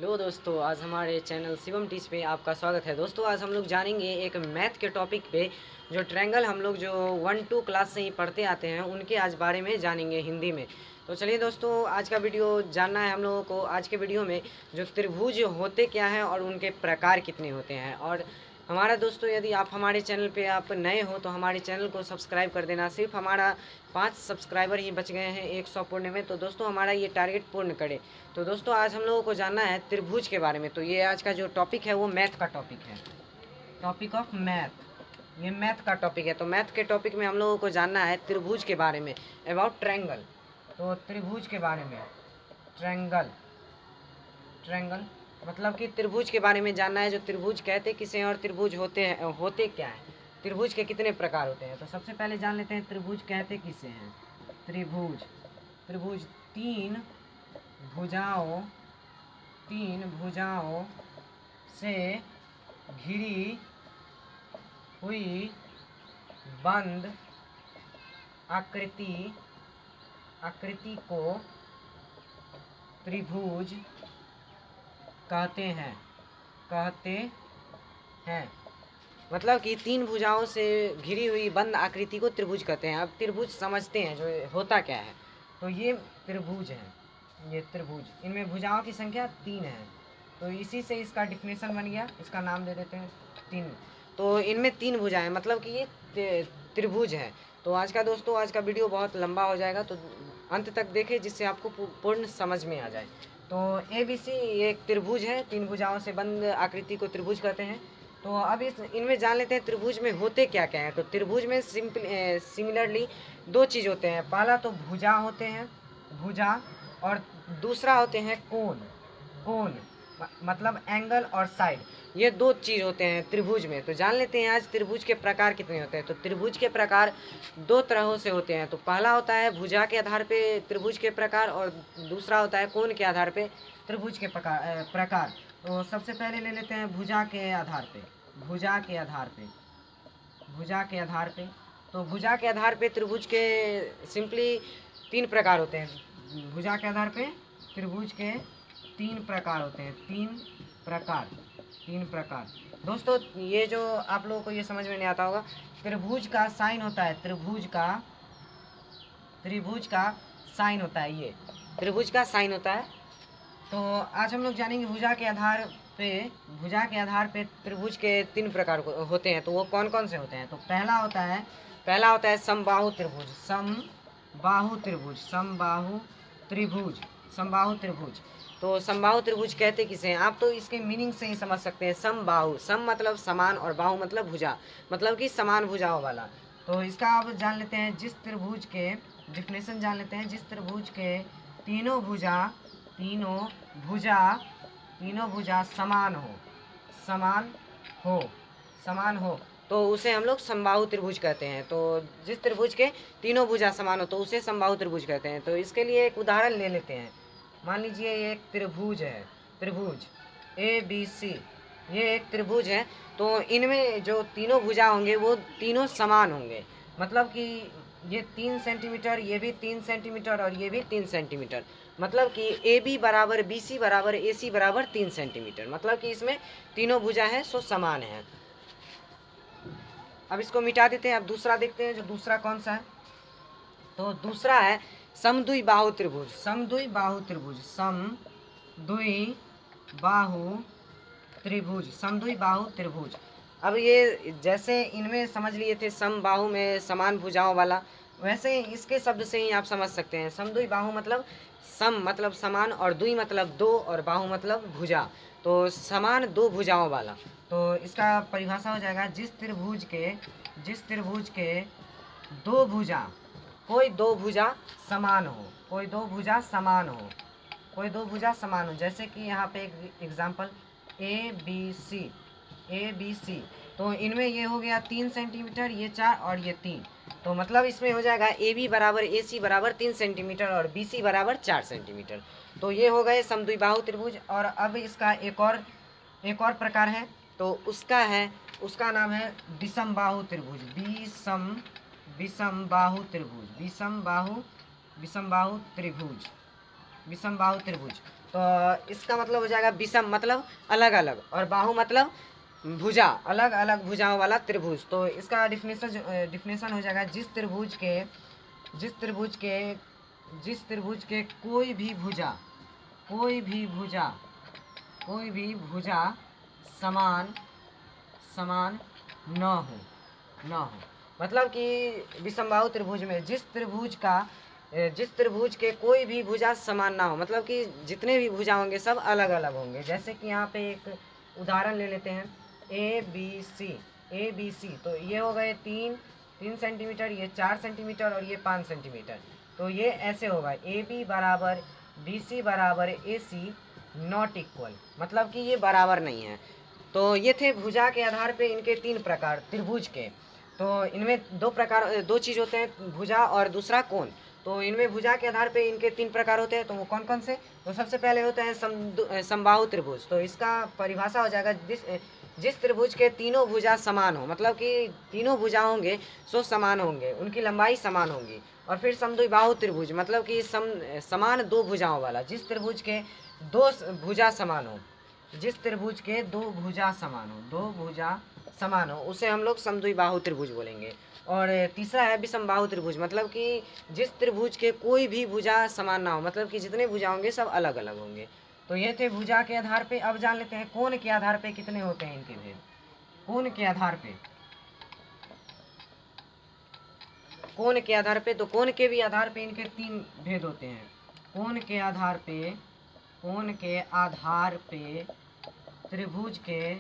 Hello दोस्तों, आज हमारे चैनल शिवम टीच पे आपका स्वागत है। दोस्तों आज हम लोग जानेंगे एक मैथ के टॉपिक पे, जो ट्रायंगल हम लोग जो 1-2 क्लास से ही पढ़ते आते हैं उनके आज बारे में जानेंगे हिंदी में। तो चलिए दोस्तों, आज का वीडियो जानना है हम लोगों को। आज के वीडियो में जो त्रिभुज होते क्या हैं और उनके प्रकार कितने होते हैं। और हमारा दोस्तों, यदि आप हमारे चैनल पे आप नए हो तो हमारे चैनल को सब्सक्राइब कर देना। सिर्फ हमारा 5 सब्सक्राइबर ही बच गए हैं 100 पूर्ण में, तो दोस्तों हमारा ये टारगेट पूर्ण करें। तो दोस्तों आज हम लोगों को जानना है त्रिभुज के बारे में। तो ये आज का जो टॉपिक है वो मैथ का टॉपिक है, टॉपिक ऑफ मैथ। ये मैथ का टॉपिक है। तो मैथ के टॉपिक में हम लोगों को जानना है त्रिभुज के बारे में, अबाउट ट्रायंगल। तो त्रिभुज के बारे में, ट्रायंगल ट्रायंगल मतलब कि त्रिभुज के बारे में जानना है। जो त्रिभुज कहते किसे हैं और त्रिभुज होते क्या हैं, त्रिभुज के कितने प्रकार होते हैं। तो सबसे पहले जान लेते हैं त्रिभुज कहते किसे हैं। त्रिभुज त्रिभुज तीन भुजाओं से घिरी हुई बंद आकृति को त्रिभुज कहते हैं। मतलब कि 3 भुजाओं से घिरी हुई बंद आकृति को त्रिभुज कहते हैं। अब त्रिभुज समझते हैं जो होता क्या है। तो ये त्रिभुज है, ये त्रिभुज, इनमें भुजाओं की संख्या 3 है। तो इसी से इसका डिफिनेशन बन गया, इसका नाम दे देते हैं 3। तो इनमें 3 भुजाएं, मतलब कि ये त्रिभुज है। तो आज का दोस्तों, आज का वीडियो बहुत लंबा हो जाएगा, तो अंत तक देखें जिससे आपको पूर्ण समझ में आ जाए। तो ABC एक त्रिभुज है, 3 भुजाओं से बंद आकृति को त्रिभुज कहते हैं। तो अब इनमें जान लेते हैं त्रिभुज में होते क्या क्या है। तो त्रिभुज में सिमिलरली 2 चीज़ होते हैं। पहला तो भुजा होते हैं, भुजा, और दूसरा होते हैं कोण मतलब एंगल और साइड। ये 2 चीज़ होते हैं त्रिभुज में। तो जान लेते हैं आज त्रिभुज के प्रकार कितने होते हैं। तो त्रिभुज के प्रकार 2 तरहों से होते हैं। तो पहला होता है भुजा के आधार पे त्रिभुज के प्रकार, और दूसरा होता है कोण के आधार पे त्रिभुज के प्रकार। तो सबसे पहले ले लेते हैं भुजा के आधार पे। तो भुजा के आधार पे त्रिभुज के सिंपली 3 प्रकार होते हैं। भुजा के आधार पे त्रिभुज के 3 प्रकार होते हैं। 3 प्रकार। दोस्तों ये जो आप लोगों को ये समझ में नहीं आता होगा, त्रिभुज का साइन होता है, त्रिभुज का साइन होता है, ये त्रिभुज का साइन होता है। तो आज हम लोग जानेंगे भुजा के आधार पे त्रिभुज के 3 प्रकार होते हैं। तो वो कौन कौन से होते हैं। तो पहला होता है समबाहु त्रिभुज। तो समबाहु त्रिभुज कहते किसे हैं। आप तो इसके मीनिंग से ही समझ सकते हैं। समबाहु, सम मतलब समान और बाहु मतलब भुजा, मतलब कि समान भुजाओं वाला। तो इसका आप जान लेते हैं, जिस त्रिभुज के डिफिनेशन जान लेते हैं। जिस त्रिभुज के तीनों भुजा समान हो तो उसे हम लोग समबाहु त्रिभुज कहते हैं। तो जिस त्रिभुज के तीनों भुजा समान हो तो उसे समबाहु त्रिभुज कहते हैं। तो इसके लिए एक उदाहरण ले लेते हैं। मान लीजिए ये एक त्रिभुज है, त्रिभुज ABC, ये एक त्रिभुज है। तो इनमें जो तीनों भुजा होंगे वो तीनों समान होंगे। मतलब कि ये 3 सेंटीमीटर, ये भी 3 सेंटीमीटर और ये भी 3 सेंटीमीटर। मतलब कि AB बराबर BC बराबर AC बराबर 3 सेंटीमीटर। मतलब कि इसमें तीनों भुजा है सो समान है। अब इसको मिटा देते हैं। अब दूसरा देखते हैं, जो दूसरा कौन सा है। तो दूसरा है समद्विबाहु त्रिभुज। अब ये जैसे इनमें समझ लिए थे समबाहु में समान भुजाओं वाला, वैसे इसके शब्द से ही आप समझ सकते हैं। समद्विबाहु मतलब सम मतलब समान, और द्वि मतलब 2, और बाहु मतलब भुजा। तो समान 2 भुजाओं वाला। तो इसका परिभाषा हो जाएगा, जिस त्रिभुज के 2 भुजा, कोई 2 भुजा समान हो। जैसे कि यहाँ पे एक एग्जाम्पल ABC। तो इनमें ये हो गया 3 सेंटीमीटर, ये 4 और ये 3। तो मतलब इसमें हो जाएगा AB बराबर AC बराबर 3 सेंटीमीटर और BC बराबर 4 सेंटीमीटर। तो ये हो गए समद्विबाहु त्रिभुज। और अब इसका एक और प्रकार है। तो उसका नाम है विषमबाहु त्रिभुज। तो इसका मतलब हो जाएगा विषम मतलब अलग अलग, और बाहु मतलब भुजा, अलग अलग भुजाओं वाला त्रिभुज। तो इसका डिफिनेशन हो जाएगा जिस त्रिभुज के कोई भी भुजा समान न हो। मतलब कि विषमबाहु त्रिभुज में जिस त्रिभुज के कोई भी भुजा समान ना हो, मतलब कि जितने भी भुजा होंगे सब अलग अलग होंगे। जैसे कि यहाँ पे एक उदाहरण ले लेते हैं, ए बी सी, तो ये हो गए 3 सेंटीमीटर, ये 4 सेंटीमीटर और ये 5 सेंटीमीटर। तो ये ऐसे होगा, ए बी बराबर बी सी बराबर ए सी नॉट इक्वल, मतलब कि ये बराबर नहीं है। तो ये थे भुजा के आधार पे इनके 3 प्रकार त्रिभुज के। तो इनमें दो चीज़ होते हैं, भुजा और दूसरा कोण। तो इनमें भुजा के आधार पे इनके 3 प्रकार होते हैं। तो वो कौन कौन से? तो सबसे पहले होते हैं समबाहु त्रिभुज। तो इसका परिभाषा हो जाएगा जिस त्रिभुज के तीनों भुजा समान हो, मतलब कि तीनों भुजा होंगे सो समान होंगे, उनकी लंबाई समान होंगी। और फिर समद्विबाहु त्रिभुज, मतलब कि समान 2 भुजाओं वाला, जिस त्रिभुज के 2 भुजा समान हो, जिस त्रिभुज के 2 भुजा समान हो उसे हम लोग समद्विबाहु त्रिभुज बोलेंगे। और तीसरा है विषमबाहु त्रिभुज, मतलब कि जिस त्रिभुज के कोई भी भुजा समान ना हो, मतलब कि जितने भुजा होंगे सब अलग अलग होंगे। तो ये थे भुजा के आधार पे। अब जान लेते हैं कोण के आधार पे कितने होते हैं इनके भेद। कोण के आधार पे, तो कोण के भी आधार पे इनके 3 भेद होते हैं। कोण के आधार पे त्रिभुज के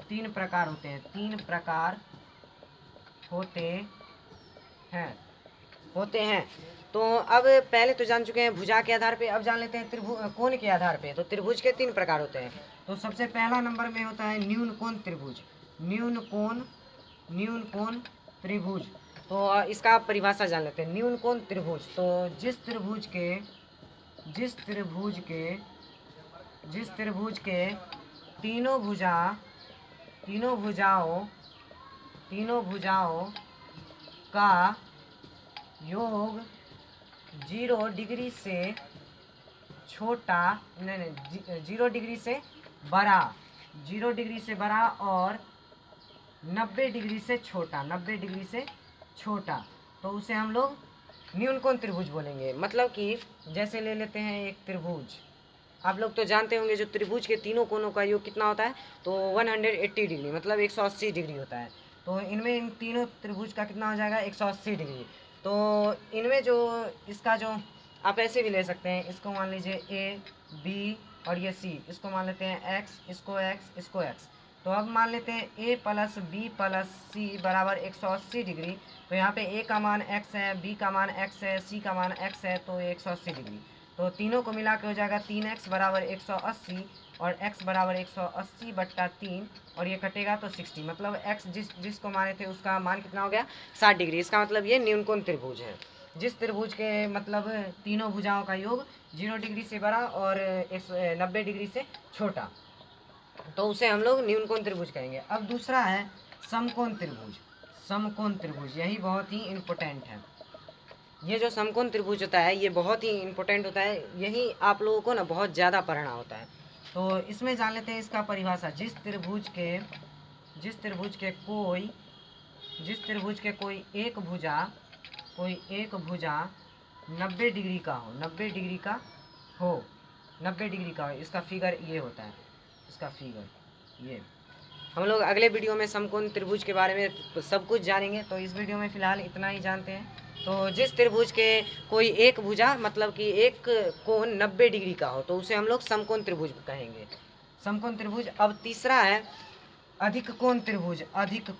3 प्रकार होते हैं, 3 प्रकार होते हैं। तो अब पहले तो जान चुके हैं भुजा के आधार पे, अब जान लेते हैं कोण के आधार पे। तो त्रिभुज के 3 प्रकार होते हैं। तो सबसे पहला नंबर में होता है न्यून कोण त्रिभुज, न्यून कोण त्रिभुज। तो इसका परिभाषा जान लेते हैं। न्यून कोण त्रिभुज, तो जिस त्रिभुज के तीनों भुजाओं का योग 0 डिग्री से छोटा, नहीं 0 डिग्री से बड़ा, 0 डिग्री से बड़ा और 90 डिग्री से छोटा, तो उसे हम लोग न्यून कोण त्रिभुज बोलेंगे। मतलब कि जैसे ले लेते हैं एक त्रिभुज, आप लोग तो जानते होंगे जो त्रिभुज के तीनों कोणों का योग कितना होता है, तो 180 डिग्री, मतलब 180 डिग्री होता है। तो इनमें इन तीनों त्रिभुज का कितना हो जाएगा, 180 डिग्री। तो इनमें जो इसका जो आप ऐसे भी ले सकते हैं, इसको मान लीजिए ए बी और ये सी, इसको मान लेते हैं एक्स, इसको एक्स। तो अब मान लेते हैं a प्लस बी प्लस सी बराबर 180 डिग्री। तो यहाँ पे a का मान x है, b का मान x है, c का मान x है, तो 180 डिग्री। तो तीनों को मिला के हो जाएगा 3x बराबर 180 और x बराबर 180/3, और ये कटेगा तो 60, मतलब x जिसको माने थे उसका मान कितना हो गया, 60 डिग्री। इसका मतलब ये न्यून कोण त्रिभुज है। जिस त्रिभुज के मतलब तीनों भुजाओं का योग 0 डिग्री से बड़ा और 90 डिग्री से छोटा, तो उसे हम लोग न्यून कोण त्रिभुज कहेंगे। अब दूसरा है समकोण त्रिभुज, यही बहुत ही इम्पोर्टेंट है। ये जो समकोण त्रिभुज होता है ये बहुत ही इम्पोर्टेंट होता है, यही आप लोगों को ना बहुत ज़्यादा पढ़ना होता है। तो इसमें जान लेते हैं इसका परिभाषा। जिस त्रिभुज के कोई एक भुजा 90 डिग्री का हो, इसका फिगर ये होता है, इसका फिगर ये। हम लोग अगले वीडियो में समकोण त्रिभुज के बारे में सब कुछ जानेंगे, तो इस वीडियो में फ़िलहाल इतना ही जानते हैं। तो जिस त्रिभुज के कोई एक भुजा, मतलब कि एक कोण 90 डिग्री का हो, तो उसे हम लोग समकोण त्रिभुज कहेंगे, समकोण त्रिभुज। अब तीसरा है अधिक कोण त्रिभुज, अधिक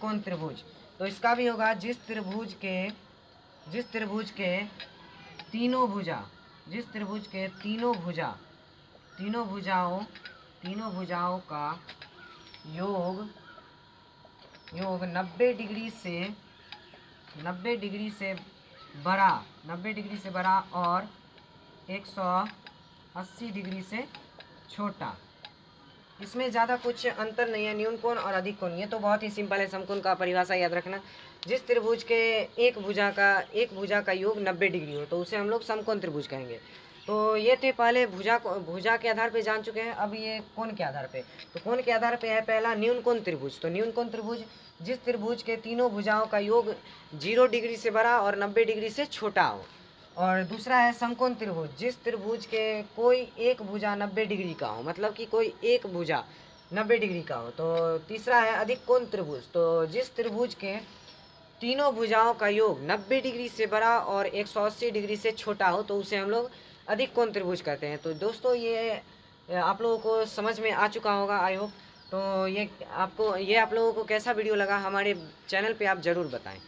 कोण त्रिभुज। तो इसका भी होगा जिस त्रिभुज के तीनों भुजाओं का योग 90 डिग्री से बड़ा और 180 डिग्री से छोटा। इसमें ज़्यादा कुछ अंतर नहीं है, न्यून कोण और अधिक कोण, ये तो बहुत ही सिंपल है, समकोण का परिभाषा याद रखना। जिस त्रिभुज के एक भुजा का योग 90 डिग्री हो, तो उसे हम लोग समकोण त्रिभुज कहेंगे। तो ये थे पहले भुजा के आधार पे जान चुके हैं। अब ये कोण के आधार पे, तो कोण के आधार पे है पहला न्यून कोण त्रिभुज। तो न्यून कोण त्रिभुज जिस त्रिभुज के तीनों भुजाओं का योग 0 डिग्री से बड़ा और 90 डिग्री से छोटा हो। और दूसरा है समकोण त्रिभुज, जिस त्रिभुज के कोई एक भुजा 90 डिग्री का हो, मतलब कि कोई एक भुजा 90 डिग्री का हो। तो तीसरा है अधिक कोण त्रिभुज, तो जिस त्रिभुज के तीनों भुजाओं का योग 90 डिग्री से बड़ा और 180 डिग्री से छोटा हो, तो उसे हम लोग अधिक कोण त्रिभुज कहते हैं। तो दोस्तों ये आप लोगों को समझ में आ चुका होगा, आई होप। तो ये आप लोगों को कैसा वीडियो लगा हमारे चैनल पे आप ज़रूर बताएं।